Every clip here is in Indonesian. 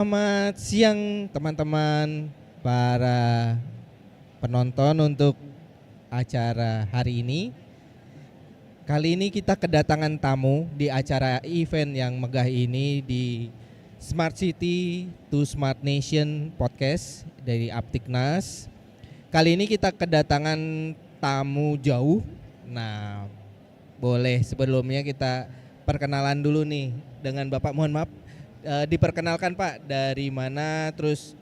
Selamat siang teman-teman para penonton untuk acara hari ini. Kali ini kita kedatangan tamu di acara event yang megah ini di Smart City to Smart Nation Podcast dari Aptiknas. Kali ini kita kedatangan tamu jauh. Nah, boleh sebelumnya kita perkenalan dulu nih dengan Bapak. Mohon maaf, diperkenalkan Pak, dari mana, terus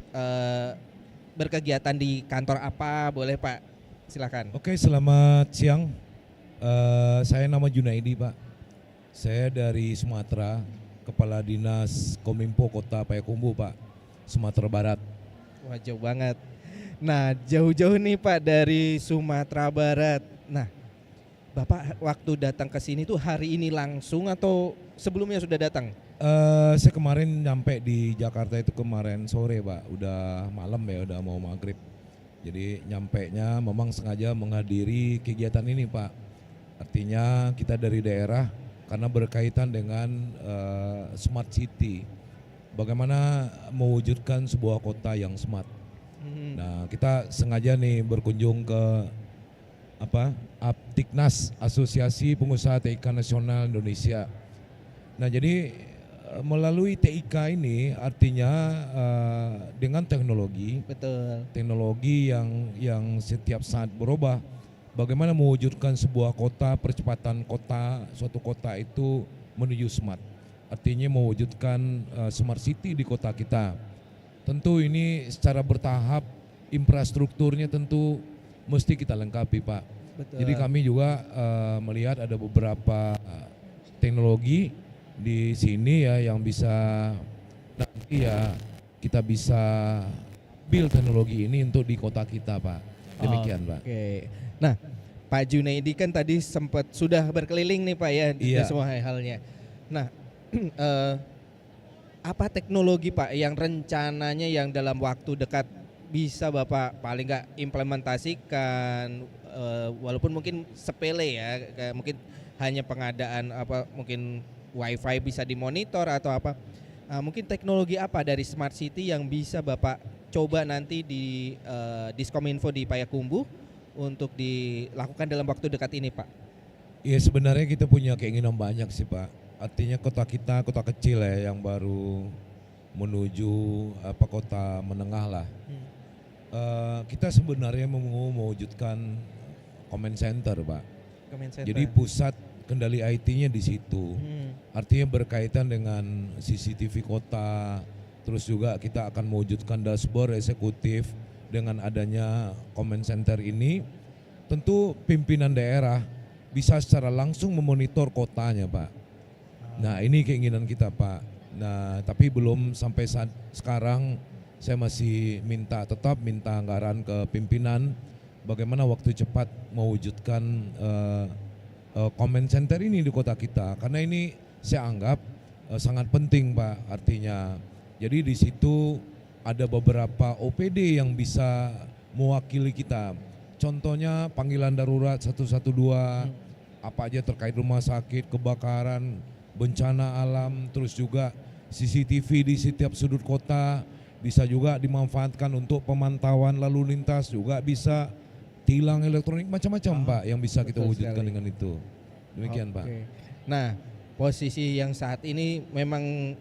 berkegiatan di kantor apa, boleh Pak? Silakan. Oke, selamat siang. Saya nama Junaidi, Pak. Saya dari Sumatera, Kepala Dinas Kominfo Kota Payakumbuh, Pak, Sumatera Barat. Wah, jauh banget. Nah, jauh-jauh nih Pak dari Sumatera Barat. Nah, Bapak waktu datang ke sini tuh hari ini langsung atau sebelumnya sudah datang? Saya kemarin nyampe di Jakarta itu kemarin sore, Pak. Udah malam ya, udah mau maghrib. Jadi nyampenya memang sengaja menghadiri kegiatan ini, Pak. Artinya kita dari daerah karena berkaitan dengan smart city. Bagaimana mewujudkan sebuah kota yang smart. Nah, kita sengaja nih berkunjung ke Aptiknas, Asosiasi Pengusaha TIK Nasional Indonesia. Nah, jadi melalui TIK ini artinya dengan teknologi, Betul. teknologi yang setiap saat berubah. Bagaimana mewujudkan sebuah kota, percepatan kota, suatu kota itu menuju smart. Artinya mewujudkan smart city di kota kita. Tentu ini secara bertahap, infrastrukturnya tentu mesti kita lengkapi, Pak. Betul. Jadi kami juga melihat ada beberapa teknologi di sini ya yang bisa nanti ya kita bisa build teknologi ini untuk di kota kita, Pak. Demikian, Pak. Oke. Nah, Pak Junaidi kan tadi sempat sudah berkeliling nih Pak ya di Iya. semua halnya. Nah, apa teknologi Pak yang rencananya yang dalam waktu dekat bisa Bapak paling nggak implementasikan, walaupun mungkin sepele ya, kayak mungkin hanya pengadaan mungkin wifi bisa dimonitor atau apa. Mungkin teknologi apa dari Smart City yang bisa Bapak coba nanti di Diskominfo di Payakumbuh untuk dilakukan dalam waktu dekat ini, Pak? Ya sebenarnya kita punya keinginan banyak sih, Pak. Artinya kota kita kota kecil ya yang baru menuju kota menengah lah. Kita sebenarnya mau mewujudkan comment center, Pak. Jadi pusat kendali IT-nya di situ. Artinya berkaitan dengan CCTV kota. Terus juga kita akan mewujudkan dashboard eksekutif dengan adanya comment center ini. Tentu pimpinan daerah bisa secara langsung memonitor kotanya, Pak. Nah, ini keinginan kita, Pak. Nah, tapi belum sampai saat sekarang saya masih tetap minta anggaran ke pimpinan bagaimana waktu cepat mewujudkan comment center ini di kota kita, karena ini saya anggap sangat penting, Pak. Artinya jadi di situ ada beberapa OPD yang bisa mewakili kita. Contohnya panggilan darurat 112, apa aja terkait rumah sakit, kebakaran, bencana alam, terus juga CCTV di setiap sudut kota bisa juga dimanfaatkan untuk pemantauan lalu lintas, juga bisa tilang elektronik, macam-macam, Pak, yang bisa kita wujudkan dengan itu. Demikian, Pak. Nah, posisi yang saat ini memang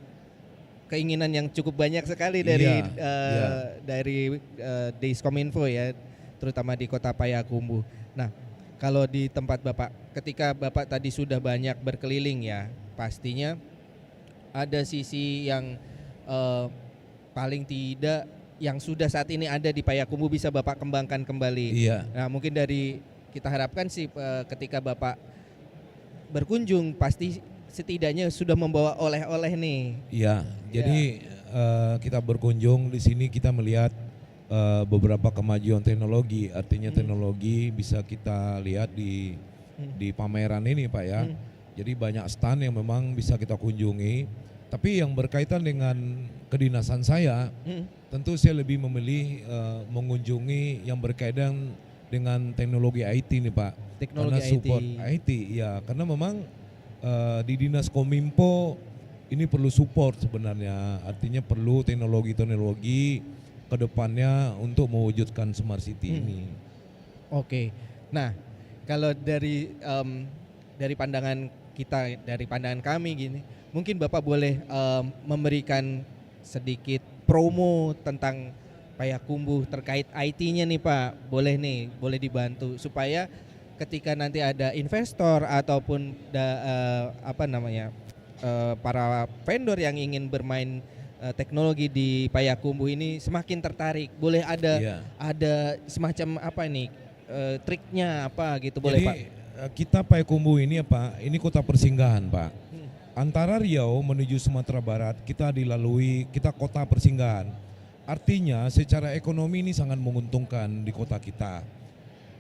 keinginan yang cukup banyak sekali dari Diskominfo ya, terutama di Kota Payakumbuh. Nah, kalau di tempat Bapak, ketika Bapak tadi sudah banyak berkeliling ya, pastinya ada sisi yang paling tidak yang sudah saat ini ada di Payakumbuh bisa Bapak kembangkan kembali. Iya. Nah, mungkin dari kita harapkan sih ketika Bapak berkunjung pasti setidaknya sudah membawa oleh-oleh nih. Iya. Jadi kita berkunjung di sini kita melihat beberapa kemajuan teknologi. Artinya teknologi bisa kita lihat di pameran ini, Pak ya. Jadi banyak stand yang memang bisa kita kunjungi. Tapi yang berkaitan dengan kedinasan saya, tentu saya lebih memilih mengunjungi yang berkaitan dengan teknologi IT nih, Pak. Teknologi karena support IT, ya karena memang di Dinas Kominfo ini perlu support sebenarnya. Artinya perlu teknologi-teknologi ke depannya untuk mewujudkan smart city ini. Oke. Nah, kalau dari pandangan kita, dari pandangan kami gini, mungkin Bapak boleh memberikan sedikit promo tentang Payakumbuh terkait IT-nya nih Pak. Boleh nih, boleh dibantu supaya ketika nanti ada investor ataupun para vendor yang ingin bermain teknologi di Payakumbuh ini semakin tertarik. Boleh Iya. ada semacam apa nih triknya apa gitu, boleh Jadi Pak? kita Payakumbuh ini apa? Ini kota persinggahan Pak. Antara Riau menuju Sumatera Barat kita kota persinggahan. Artinya secara ekonomi ini sangat menguntungkan di kota kita.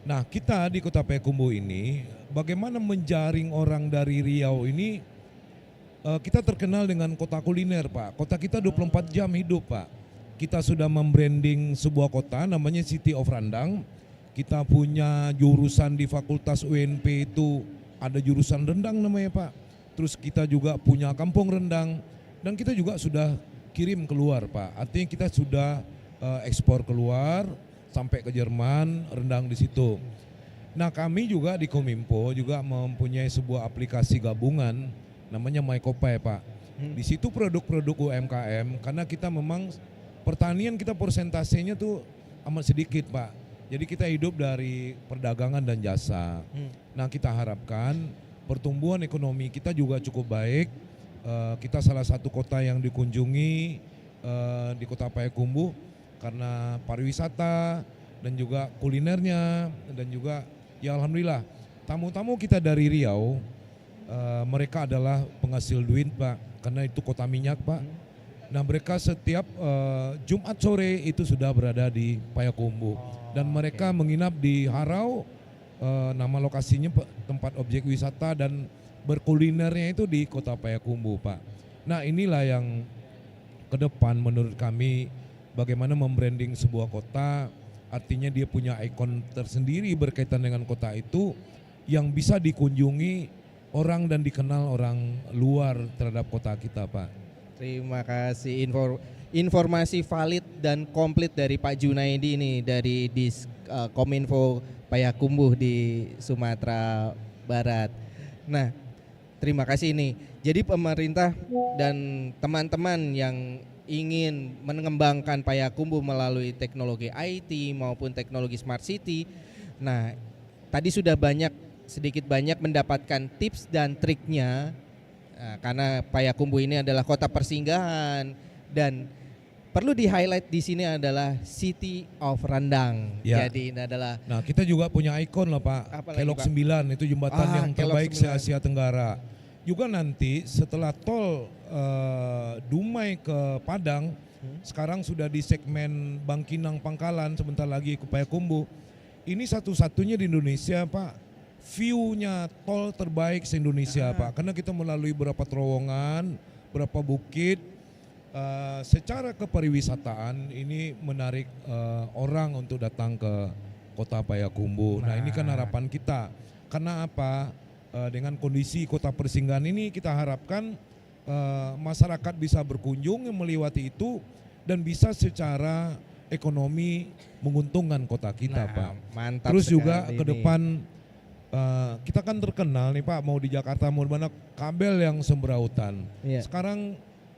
Nah kita di kota Payakumbuh ini bagaimana menjaring orang dari Riau ini, kita terkenal dengan kota kuliner Pak. Kota kita 24 jam hidup Pak. Kita sudah membranding sebuah kota namanya City of Rendang. Kita punya jurusan di Fakultas UNP itu ada jurusan rendang namanya Pak. Terus kita juga punya kampung rendang dan kita juga sudah kirim keluar Pak. Artinya kita sudah ekspor keluar sampai ke Jerman, rendang di situ. Nah kami juga di Kominfo juga mempunyai sebuah aplikasi gabungan namanya MyKopai Pak. Di situ produk-produk UMKM karena kita memang pertanian kita persentasenya tuh amat sedikit Pak. Jadi kita hidup dari perdagangan dan jasa. Nah kita harapkan pertumbuhan ekonomi kita juga cukup baik. Kita salah satu kota yang dikunjungi di kota Payakumbuh karena pariwisata dan juga kulinernya dan juga ya alhamdulillah tamu-tamu kita dari Riau mereka adalah penghasil duit Pak karena itu kota minyak Pak. Nah mereka setiap Jumat sore itu sudah berada di Payakumbuh dan mereka menginap di Harau, nama lokasinya tempat objek wisata dan berkulinernya itu di kota Payakumbuh Pak. Nah inilah yang ke depan menurut kami bagaimana membranding sebuah kota, artinya dia punya ikon tersendiri berkaitan dengan kota itu yang bisa dikunjungi orang dan dikenal orang luar terhadap kota kita Pak. Terima kasih informasi valid dan komplit dari Pak Junaidi ini dari Kominfo Payakumbuh di Sumatera Barat. Nah, terima kasih nih. Jadi pemerintah dan teman-teman yang ingin mengembangkan Payakumbuh melalui teknologi IT maupun teknologi Smart City. Nah, tadi sudah sedikit banyak mendapatkan tips dan triknya. Nah, karena Payakumbuh ini adalah kota persinggahan dan perlu di-highlight di sini adalah City of Rendang. Ya. Jadi ini adalah. Nah kita juga punya ikon lah Pak, Apalagi, Kelok Pak? 9 itu jembatan yang Kelok terbaik 9. se-Asia Tenggara. Juga nanti setelah tol Dumai ke Padang, sekarang sudah di segmen Bangkinang Pangkalan, sebentar lagi ke Payakumbuh. Ini satu-satunya di Indonesia Pak. View-nya tol terbaik se-Indonesia Pak, karena kita melalui beberapa terowongan, beberapa bukit. Secara kepariwisataan ini menarik orang untuk datang ke kota Payakumbuh. Nah ini kan harapan kita, karena apa? Dengan kondisi kota persinggahan ini kita harapkan masyarakat bisa berkunjung melewati itu dan bisa secara ekonomi menguntungkan kota kita Pak. Mantap. Terus juga ke ini. depan kita kan terkenal nih Pak, mau di Jakarta mau di mana kabel yang semberautan. Iya. Sekarang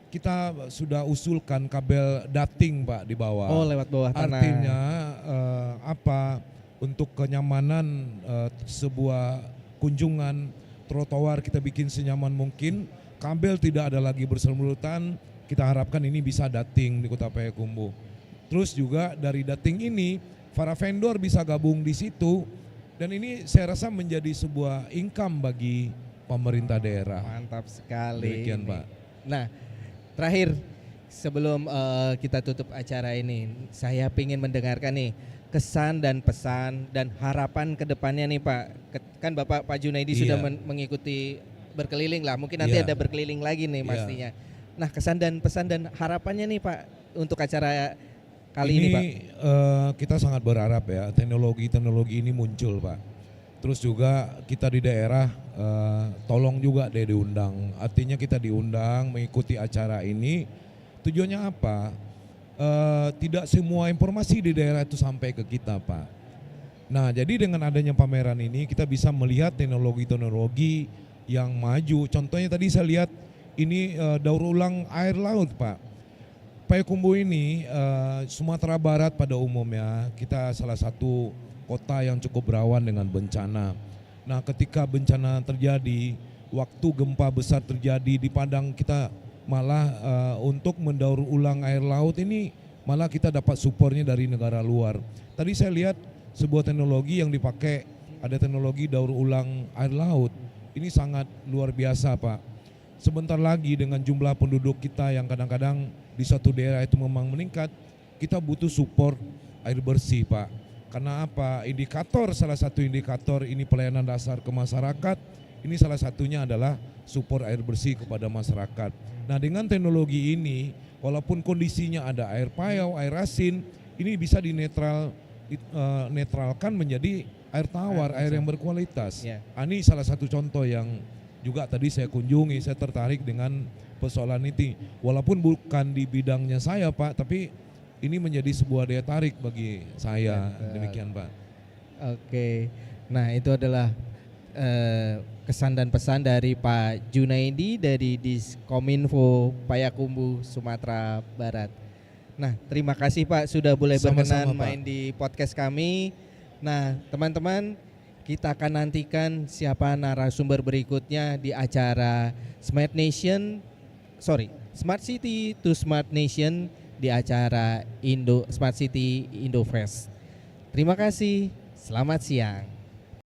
kita sudah usulkan kabel dating Pak di bawah. Oh, lewat bawah tanah. Artinya apa? Untuk kenyamanan sebuah kunjungan trotoar kita bikin senyaman mungkin. Kabel tidak ada lagi bersemerutan. Kita harapkan ini bisa dating di kota Payakumbuh. Terus juga dari dating ini para vendor bisa gabung di situ. Dan ini saya rasa menjadi sebuah income bagi pemerintah daerah. Mantap sekali. Demikian Pak. Nah, terakhir sebelum kita tutup acara ini, saya ingin mendengarkan nih kesan dan pesan dan harapan ke depannya nih Pak. Kan Pak Junaidi sudah mengikuti berkeliling lah, mungkin nanti ada berkeliling lagi nih pastinya. Nah, kesan dan pesan dan harapannya nih Pak untuk acara kali ini Pak. Kita sangat berharap ya teknologi ini muncul Pak. Terus juga kita di daerah tolong juga deh diundang. Artinya kita diundang mengikuti acara ini. Tujuannya apa? Tidak semua informasi di daerah itu sampai ke kita, Pak. Nah, jadi dengan adanya pameran ini kita bisa melihat teknologi-teknologi yang maju. Contohnya tadi saya lihat ini daur ulang air laut, Pak. Payakumbuh ini Sumatera Barat pada umumnya kita salah satu kota yang cukup rawan dengan bencana. Nah, ketika bencana terjadi, waktu gempa besar terjadi di Padang, kita malah untuk mendaur ulang air laut ini malah kita dapat supportnya dari negara luar. Tadi saya lihat sebuah teknologi yang dipakai, ada teknologi daur ulang air laut. Ini sangat luar biasa, Pak. Sebentar lagi dengan jumlah penduduk kita yang kadang-kadang di suatu daerah itu memang meningkat, kita butuh support air bersih, Pak. Karena apa? Salah satu indikator ini pelayanan dasar ke masyarakat, ini salah satunya adalah support air bersih kepada masyarakat. Nah, dengan teknologi ini, walaupun kondisinya ada air payau, air asin, ini bisa netralkan menjadi air tawar, air yang berkualitas. Yeah. Ini salah satu contoh yang juga tadi saya kunjungi, saya tertarik dengan persoalan ini. Walaupun bukan di bidangnya saya, Pak, tapi ini menjadi sebuah daya tarik bagi saya. Demikian, Pak. Oke, nah itu adalah kesan dan pesan dari Pak Junaidi dari Diskominfo Payakumbuh Sumatera Barat. Nah, terima kasih Pak sudah boleh berkenan main di podcast kami. Nah, teman-teman, kita akan nantikan siapa narasumber berikutnya di acara Smart City to Smart Nation di acara Smart City Indofest. Terima kasih, selamat siang.